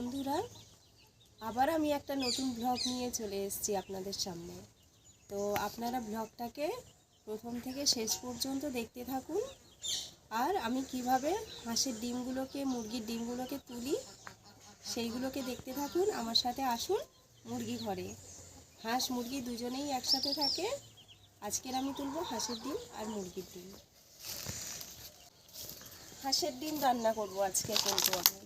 বন্ধুরা, আবার আমি একটা নতুন ব্লগ নিয়ে চলে এসেছি আপনাদের সামনে। তো আপনারা ব্লগটাকে প্রথম থেকে শেষ পর্যন্ত দেখতে থাকুন। আর আমি কিভাবে হাঁসের ডিমগুলোকে, মুরগির ডিমগুলোকে তুলি সেইগুলোকে দেখতে থাকুন। আমার সাথে আসুন মুরগি ঘরে। হাঁস মুরগি দুজনেই একসাথে থাকে। আজকের আমি তুলব হাঁসের ডিম আর মুরগির ডিম। হাঁসের ডিম রান্না করব আজকে কিন্তু আমি।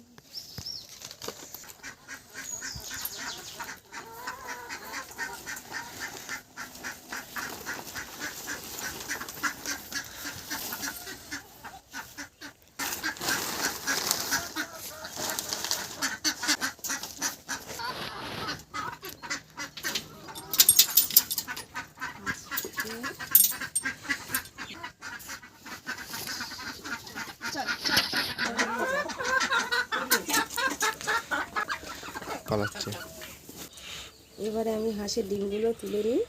এবারে আমি হাঁসের ডিমগুলো তুলে নিই।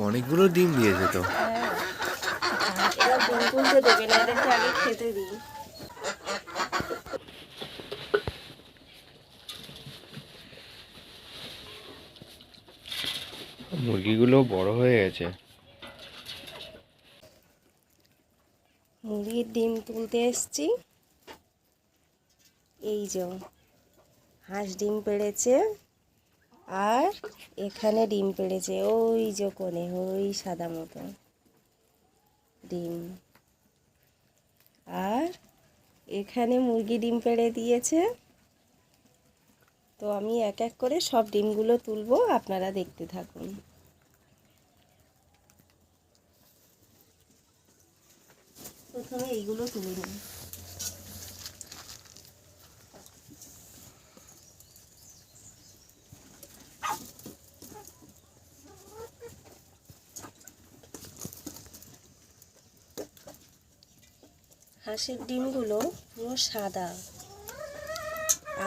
অনেকগুলো ডিম দিয়েছে তো। এরা ডিম তুলতে দেবে না, এদেরকে আগে খেতে দিই। মুরগিগুলো বড় হয়ে গেছে। মুরগির ডিম তুলতে এসছি। এই যে হাঁস ডিম পেড়েছে, আর এখানে ডিম পেড়েছে ওই যে কোণে, ওই সাদা মতো ডিম। আর এখানে মুরগি ডিম পেড়ে দিয়েছে। তো আমি এক এক করে সব ডিমগুলো তুলবো, আপনারা দেখতে থাকুন। প্রথমে এইগুলো তুলে নিই। হাঁসের ডিমগুলো পুরো সাদা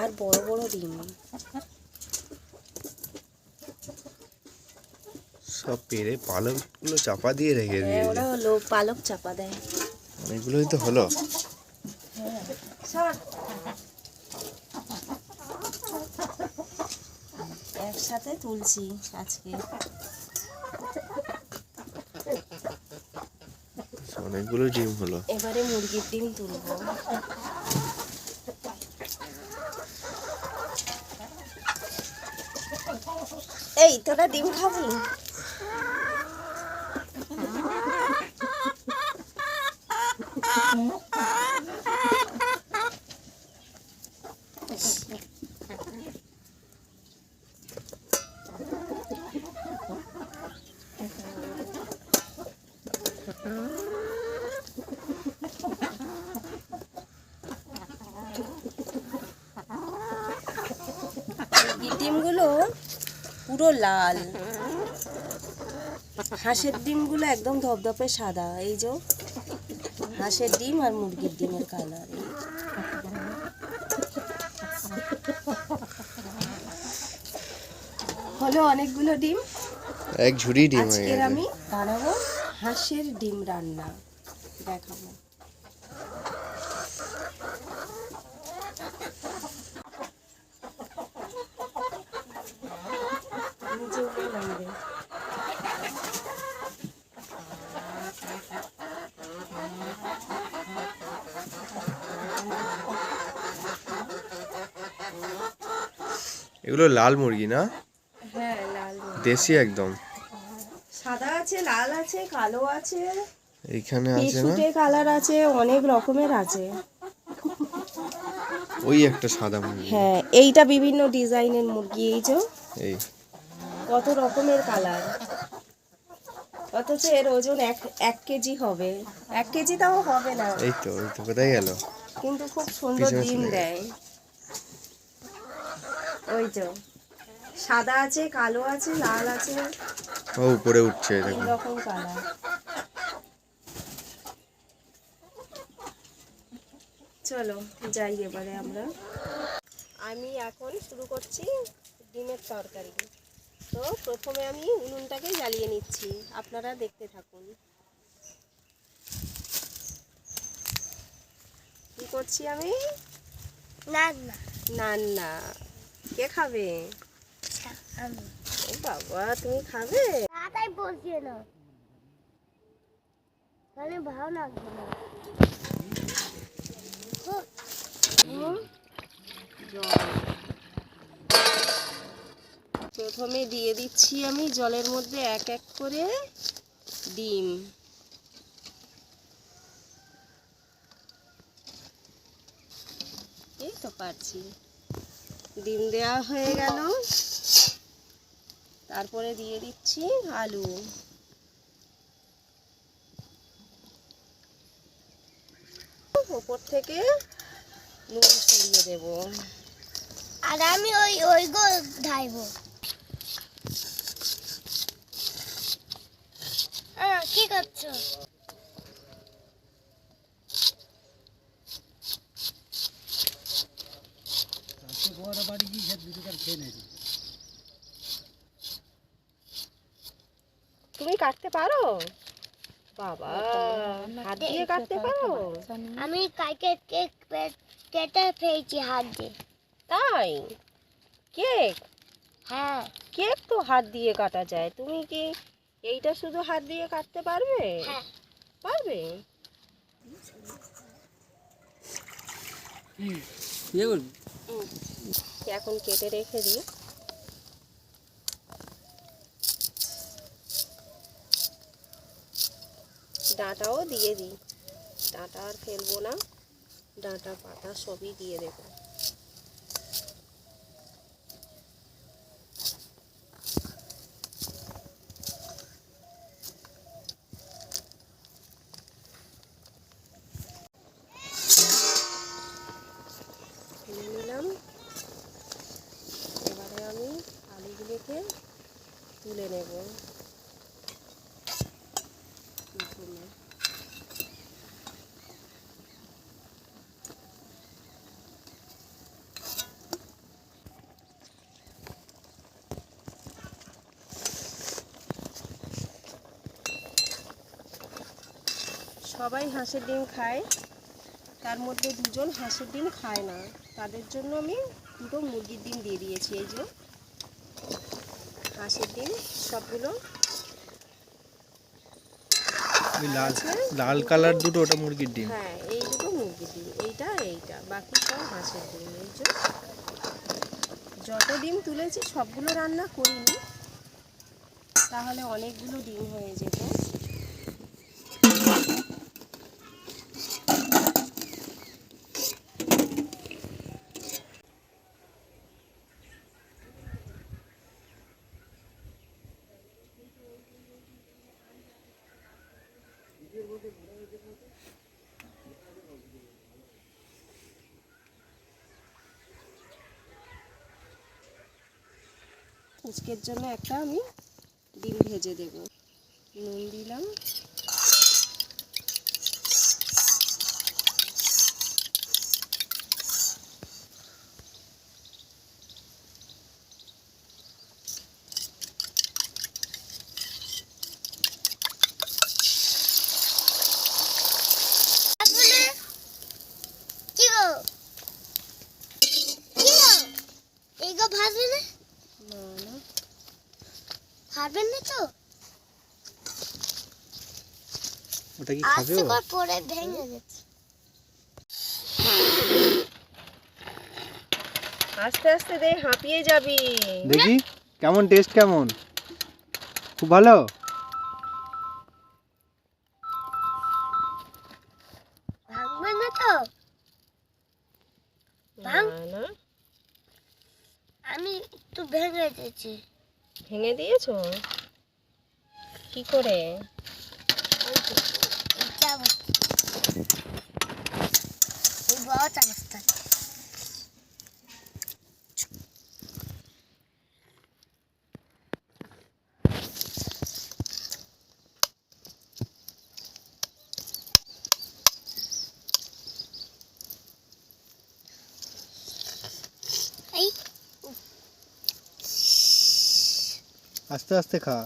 আর বড় বড় ডিম। সব পেরে পালকগুলো চাপা দিয়ে রেখে হ্যাঁ, ওরা হলো পালক চাপা দেয়। অনেকগুলোই তো হলো। একসাথে তুলছি আজকে। অনেকগুলো ডিম হলো। এবারে মুরগির ডিম তুলবো। এই তোরা ডিম খাবি? ডিমগুলো পুরো লাল, হাঁসের ডিমগুলো একদম ধপধপে সাদা। এই যে হাঁসের ডিম আর মুরগির ডিমের কালার। হলো অনেকগুলো ডিম, এক ঝুড়ি ডিম হয়ে আজকের গেছে। আমি বানাবো হাঁসের ডিম রান্না, দেখাবো। এগুলো লাল মুরগি না? হ্যাঁ, লাল মুরগি। দেশি একদম। সাদা আছে, লাল আছে, কালো আছে, এইখানে আছে না? বিস্কুটে কালার আছে, অনেক রকমের আছে। ওই একটা সাদা মুরগি। হ্যাঁ, এইটা বিভিন্ন ডিজাইনের মুরগি। এই যে এই কত রকমের কালার, অথচ এর ওজন এক কেজি হবে। 1 কেজি তাও হবে না, এই তো কোথায় গেল? কিন্তু খুব সুন্দর পিছনে ডিম চলে গেল। দেয়। ওই যে সাদা আছে, কালো আছে, লাল আছে, ও উপরে উঠছে 3 দেখুন। রকম কালার। চলো যাই এবারে আমরা। আমি এখন শুরু করছি ডিমের তরকারি। তো প্রথমে আমি উনুনটাকে জ্বালিয়ে নিচ্ছি, আপনারা দেখতে থাকুন। কি করছি আমি? না না নান না। কে খাবে? আমি ও বাবা, তুমি খাবে? তাই বলছি না, তাহলে ভালো লাগবে না। প্রথমে দিয়ে দিচ্ছি আমি জলের মধ্যে এক এক করে ডিম। এই তো পারছি। ডিম দেওয়া হয়ে গেল, তারপরে দিয়ে দিচ্ছি আলু। উপর থেকে নুন ছড়িয়ে দেব। আর আমি ওই গো ঢাইবো। কি করছো? তুমি কাটতে পারো? বাবা, হাত দিয়ে কাটতে পারো? আমি কাকে কেটে ফেলছি হাত দিয়ে। তাই? কেক? হ্যাঁ কেক তো হাত দিয়ে কাটা যায়, তুমি কি এইটা শুধু হাত দিয়ে কাটতে পারবে? হ্যাঁ। পারবে? এখন কেটে রেখে দিই। ডাঁটাও দিয়ে দিই, ডাঁটা আর ফেলবো না, ডাঁটা পাতা সবই দিয়ে দেবো। ফেলে নিলাম। এবারে আমি আলুগুলোকে তুলে নেব। প্রথমে সবাই হাঁসের ডিম খায়, তার মধ্যে দুজন হাঁসের ডিম খায় না, তাদের জন্য আমি দুটো মুরগির ডিম দিয়ে দিয়েছি। এই যে হাঁসের ডিম সবগুলো লাল লাল কালার দুটো, ওটা মুরগির ডিম। হ্যাঁ, এই দুটো মুরগির ডিম, এইটা বাকি সব হাঁসের ডিম। এই যে যত ডিম তুলেছি সবগুলো রান্না করিনি, তাহলে অনেকগুলো ডিম হয়ে যেত। আজকের জন্য একটা আমি ডিম ভেজে দেব। নুন দিলাম, কি গো এই গো ভাজবে না? না খাবেন না তো? ওটা কি খাবে ও? আজকে পরে ভেঙে গেছে। আস্তে আস্তে দে, হাঁপিয়ে যাবি। দেখি কেমন টেস্ট, কেমন? খুব ভালো। ভাঙবে না তো? না না, আমি তো ভেঙে দিয়েছি। ভেঙে দিয়েছো? কি করে? এই চামচ, এই বড় চামচটা। এই আস্তে আস্তে খা।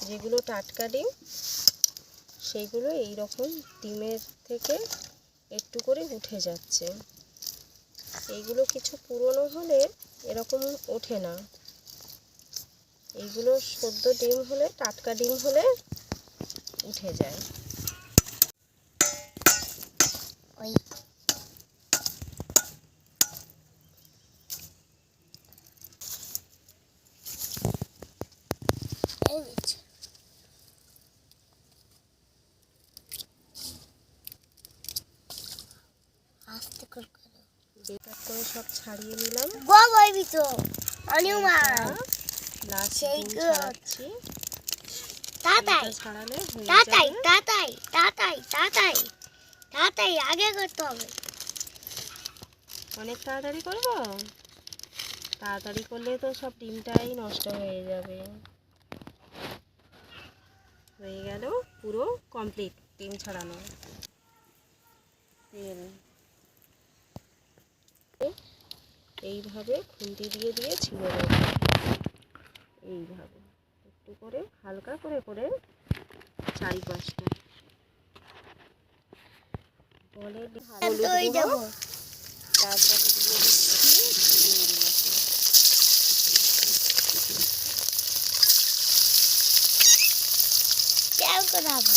যেগুলো টাটকা ডিম সেইগুলো এই রকম ডিমের থেকে একটু করে উঠে যাচ্ছে। এইগুলো কিছু পুরনো হলে এরকম ওঠে না। এইগুলো সদ্য ডিম হলে, টাটকা ডিম হলে উঠে যায়। ওই এই হচ্ছে। আস্তে করে করো। বেকার করে সব ছাড়িয়ে নিলাম। গো বইবি তো অনুমান লাস্ট সেই ডিম good. ছাড়াচ্ছি। তাতাই ডিমটা ছাড়ালে হয়ে তাতাই যাবে। তাতাই তাতাই তাতাই তাতাই আগে করতে হবে। অনেক তাড়াতাড়ি করবো? তাড়াতাড়ি করলে তো সব ডিমটাই নষ্ট হয়ে যাবে। হয়ে গেল, পুরো কমপ্লিট ডিম ছাড়ানো। তেল এইভাবে খুন্তি দিয়ে দিয়ে ছিঁড়ে দেবো। এইভাবে একটু করে হালকা করে করে চারিপাশটা বলে হলুদ দই গুঁড়ো, দেবো। তারপরে দিয়ে দিচ্ছি ডিমগুলোকে। কেউ করে হবে।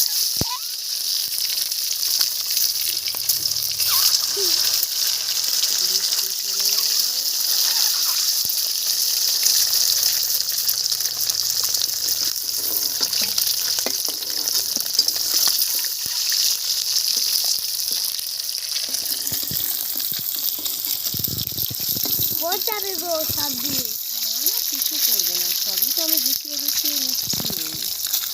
বহুত যাবে গো সব দিয়ে। না না, কিছু করবে না, সবই তো আমি গুছিয়ে গুছিয়ে নিচ্ছি।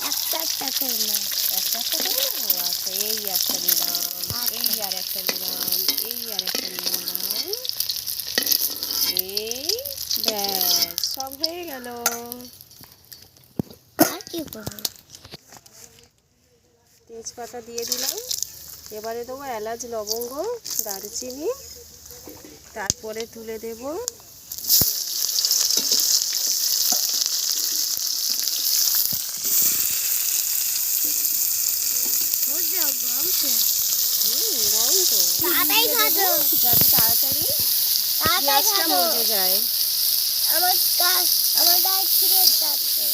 একটা একটা করে না। একটা একটা করে নেবো। আচ্ছা, এই একটা নিলাম, এই আর একটা নিলাম, এই আর একটা নিলাম। এই ব্যাস, সব হয়ে গেল। আর কি করবো? তেজপাতা দিয়ে দিলাম। এবারে দেবো এলাচ, লবঙ্গ, দারচিনি, তারপরে তুলে দেব গরম তো। গরম তো, তাড়াতাড়ি ভাজো। যাতে তাড়াতাড়ি তাড়াতাড়ি পেঁয়াজটা ভাজো। মজে যায়। আমার গায়ে ছিঁড়ে যাচ্ছে।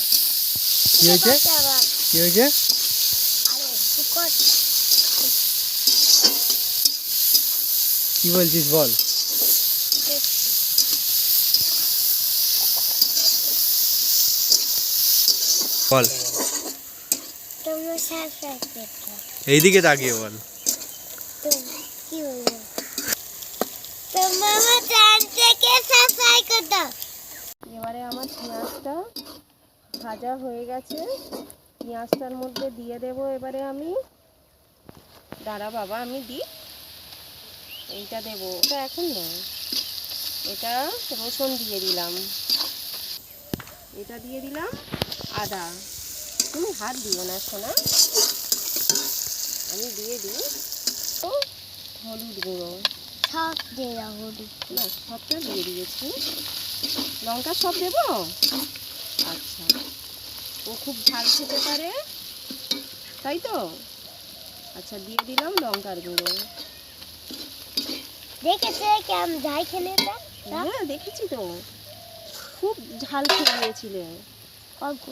কি হয়েছে? আবার কি হয়েছে? আরে শুকর কি বলছিস বল? দেখছি। বল, তোমরা সাবস্ক্রাইব করতে। এইদিকে তাকিয়ে বল। তো কি হলো? তোমরা আমার চ্যানেল থেকে সাবস্ক্রাইব করে দাও। এবারে আমার পেঁয়াজটা ভাজা হয়ে গেছে। পেঁয়াজটার মধ্যে দিয়ে দেব এবারে আমি, দাঁড়া বাবা আমি দিই, এইটা দেবো, এটা এখন নয়, এটা রসুন দিয়ে দিলাম, এটা দিয়ে দিলাম আদা। তুমি হাত দিও না সোনা, আমি দিয়ে দিই। তো হলুদ গুঁড়ো, সব দিয়ে দাও হলুদ। না সবটা দিয়ে দিয়েছি। লঙ্কা সব দেবো? আচ্ছা, ও খুব ঝাল খেতে পারে তাই তো। আচ্ছা, দিয়ে দিলাম লঙ্কার গুঁড়ো। দেখেছে কেমন যাই খেলে এটা? হ্যাঁ দেখেছি তো, খুব ঝাল খেয়ে নিয়েছিলে। অল্প।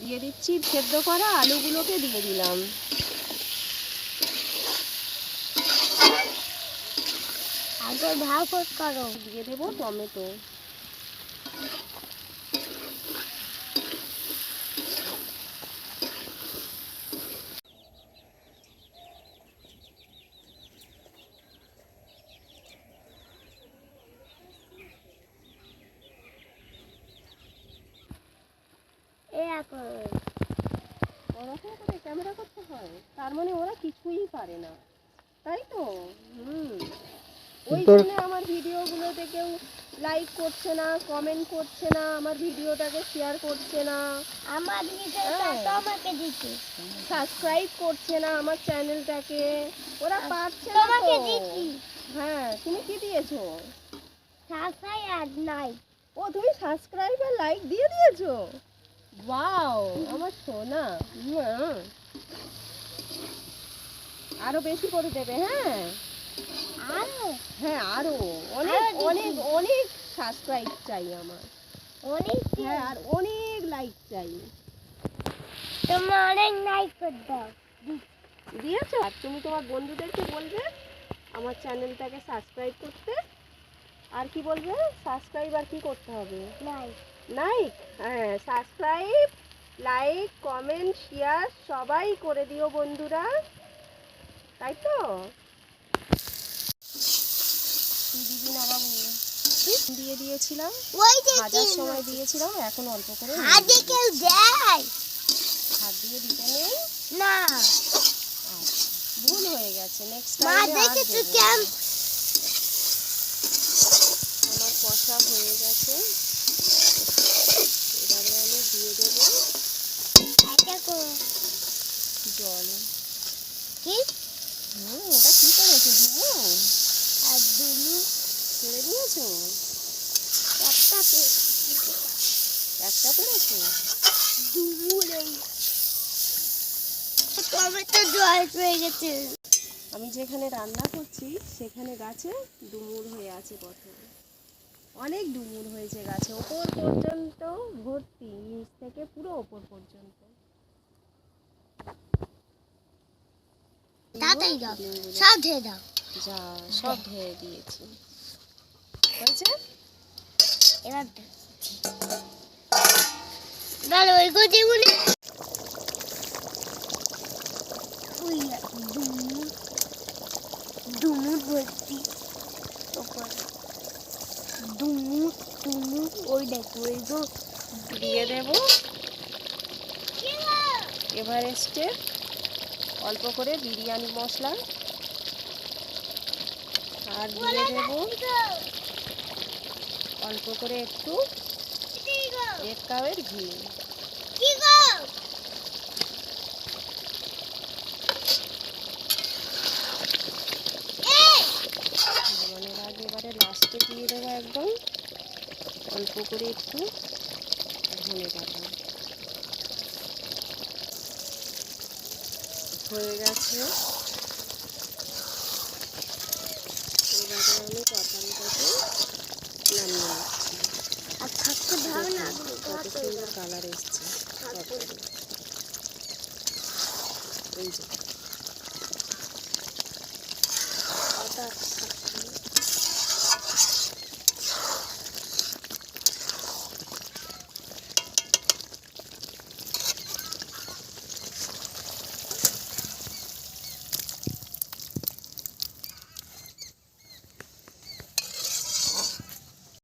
দিয়ে দিচ্ছি সেদ্ধ করা আলুগুলোকে দিয়ে দিলাম। আগে ভাগ করো। দিয়ে দেবো টমেটো। এখন ওরকম করে ক্যামেরা করতে হয়, তার মানে ওরা কিছুই পারে না তাই তো। ওই জন্য আমার ভিডিওগুলোতে কেউ লাইক করছে না, কমেন্ট করছে না, আমার ভিডিওটাকে শেয়ার করছে না, আমার ভিডিওটা তো আমাকে দিতে। সাবস্ক্রাইব করছে না আমার চ্যানেলটাকে। ওরা পারছে না তোমাকে তো। দিচ্ছি। হ্যাঁ, তুমি কি দিয়েছো? সাবস্ক্রাইব আর নাই। ও তুমি সাবস্ক্রাইব আর লাইক দিয়ে দিয়েছো? ওয়াও, আমার সোনা। আরো বেশি করে দেবে, হ্যাঁ আরো হ্যাঁ, আরো অনেক আরো বেশি? অনেক অনেক সাবস্ক্রাইব চাই আমার। অনেক হ্যাঁ, আর অনেক লাইক চাই। তোমরা অনেক লাইক করে দাও। দিয়েছো? আর তুমি তোমার বন্ধুদেরকে বলবে আমার চ্যানেলটাকে সাবস্ক্রাইব করতে। আর কি বলবে? সাবস্ক্রাইব আর কি করতে হবে? লাইক লাইক, হ্যাঁ সাবস্ক্রাইব, লাইক, কমেন্ট, শেয়ার সবাই করে দিও বন্ধুরা, তাই তো? দিদি না বাবু দিয়ে দিয়েছিলাম, ওই যে ভাজার সময় দিয়েছিলাম, এখন অল্প করে নিয়ে আগে দিয়েছি। কেউ দেয় হাত দিয়ে দিতে নেই। না। আচ্ছা, ভুল হয়ে গেছে, নেক্সট মা টাইমে আর দেখেছো দেবো কেম না। আমার কষা হয়ে গেছে, এবারে আমি দিয়ে দেবো এটা করো জল। কি ওটা কি করেছো দিবো? আর দুলু ছেড়ে দিয়েছো? একটা একটা পেরেছো? দুমুরে টমেটো জল পেয়ে গেছে। আমি যেখানে রান্না করছি সেখানে গাছে ডুমুর হয়ে আছে কত, অনেক ডুমুর হয়েছে গাছে, ওপর পর্যন্ত ভর্তি, নিচ থেকে পুরো ওপর পর্যন্ত। তাড়াতাড়ি দাও, ডিমগুলো সব ঢেলে দাও। যা সব ঢেলে দিয়েছি, হয়েছে? এবার এবার ওই গতি বলে ওই দুমুর দুমুর ভর্তি ওপরে দুমুর দুমুর ওই দেখো ওই গো দিয়ে দেব এভারেস্টের অল্প করে বিরিয়ানি মশলা, আর দিয়ে দেব অল্প করে একটু এক কাপের ঘি। কি গো নামানোর আগে এবারে লাস্টে দিয়ে দেবো একদম অল্প করে একটু ধনে পাতা। হয়ে গেছে, এবারে আমি তরকারিটাকে